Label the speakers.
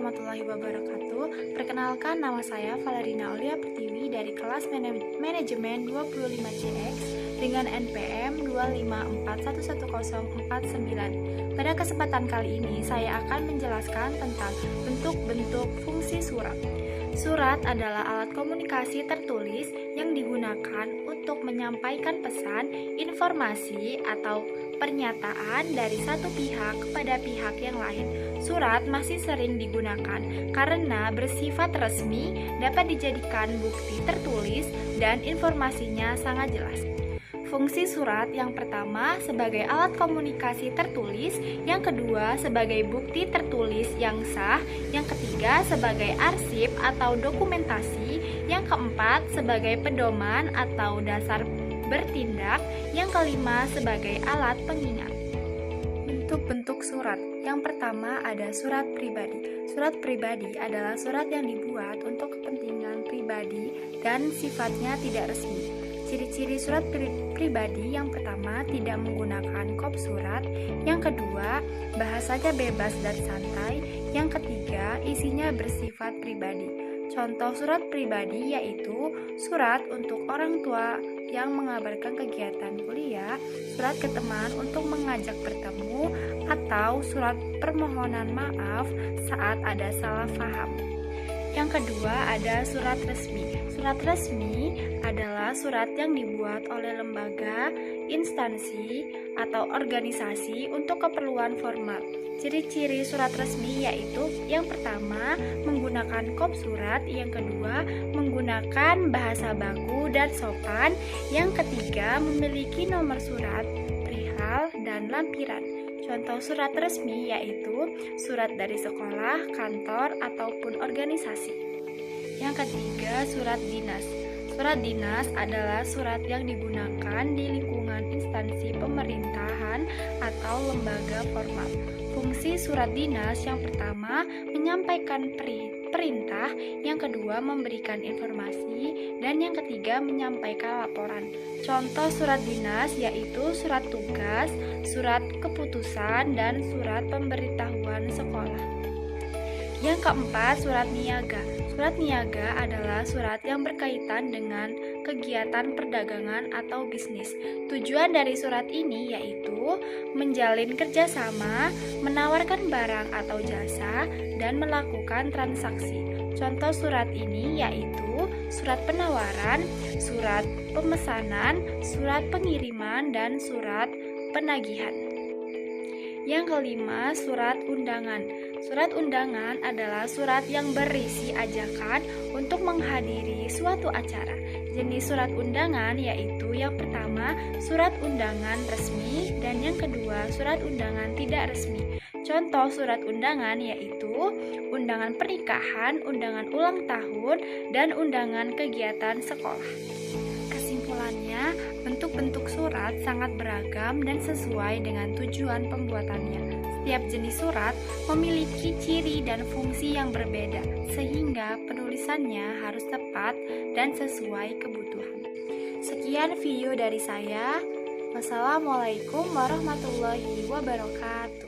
Speaker 1: warahmatullahi wabarakatuh. Perkenalkan, nama saya Valerina Aulia Pertiwi dari kelas Manajemen 25CX dengan NPM 254111049. Pada kesempatan kali ini, saya akan menjelaskan tentang bentuk-bentuk fungsi surat. Surat adalah alat komunikasi tertulis yang digunakan untuk menyampaikan pesan, informasi, atau pernyataan dari satu pihak kepada pihak yang lain. Surat masih sering digunakan karena bersifat resmi, dapat dijadikan bukti tertulis, dan informasinya sangat jelas. Fungsi surat yang pertama sebagai alat komunikasi tertulis, yang kedua sebagai bukti tertulis yang sah, yang ketiga sebagai arsip atau dokumentasi, yang keempat sebagai pedoman atau dasar bertindak, yang kelima sebagai alat pengingat. Bentuk-bentuk surat. Yang pertama ada surat pribadi. Surat pribadi adalah surat yang dibuat untuk kepentingan pribadi dan sifatnya tidak resmi. Ciri-ciri surat pribadi yang pertama tidak menggunakan kop surat, yang kedua bahasanya bebas dan santai, yang ketiga isinya bersifat pribadi. Contoh surat pribadi yaitu surat untuk orang tua yang mengabarkan kegiatan kuliah, surat ke teman untuk mengajak bertemu, atau surat permohonan maaf saat ada salah paham. Yang kedua ada surat resmi. Surat resmi adalah surat yang dibuat oleh lembaga, instansi, atau organisasi untuk keperluan formal. Ciri-ciri surat resmi yaitu yang pertama menggunakan kop surat, yang kedua menggunakan bahasa baku dan sopan, yang ketiga memiliki nomor surat, perihal, dan lampiran. Contoh surat resmi yaitu surat dari sekolah, kantor, ataupun organisasi. Yang ketiga, surat dinas. Surat dinas adalah surat yang digunakan di lingkungan instansi pemerintahan atau lembaga formal. Fungsi surat dinas yang pertama menyampaikan perintah, yang kedua memberikan informasi, dan yang ketiga menyampaikan laporan. Contoh surat dinas yaitu surat tugas, surat keputusan, dan surat pemberitahuan sekolah. Yang keempat, surat niaga. Surat niaga adalah surat yang berkaitan dengan kegiatan perdagangan atau bisnis. Tujuan dari surat ini yaitu menjalin kerjasama, menawarkan barang atau jasa, dan melakukan transaksi. Contoh surat ini yaitu surat penawaran, surat pemesanan, surat pengiriman, dan surat penagihan. Yang kelima, surat undangan. Surat undangan adalah surat yang berisi ajakan untuk menghadiri suatu acara. Jenis surat undangan yaitu yang pertama, surat undangan resmi, dan yang kedua, surat undangan tidak resmi. Contoh surat undangan yaitu undangan pernikahan, undangan ulang tahun, dan undangan kegiatan sekolah. Kesimpulannya, bentuk-bentuk surat sangat beragam dan sesuai dengan tujuan pembuatannya. Setiap jenis surat memiliki ciri dan fungsi yang berbeda, sehingga penulisannya harus tepat dan sesuai kebutuhan. Sekian video dari saya. Wassalamualaikum warahmatullahi wabarakatuh.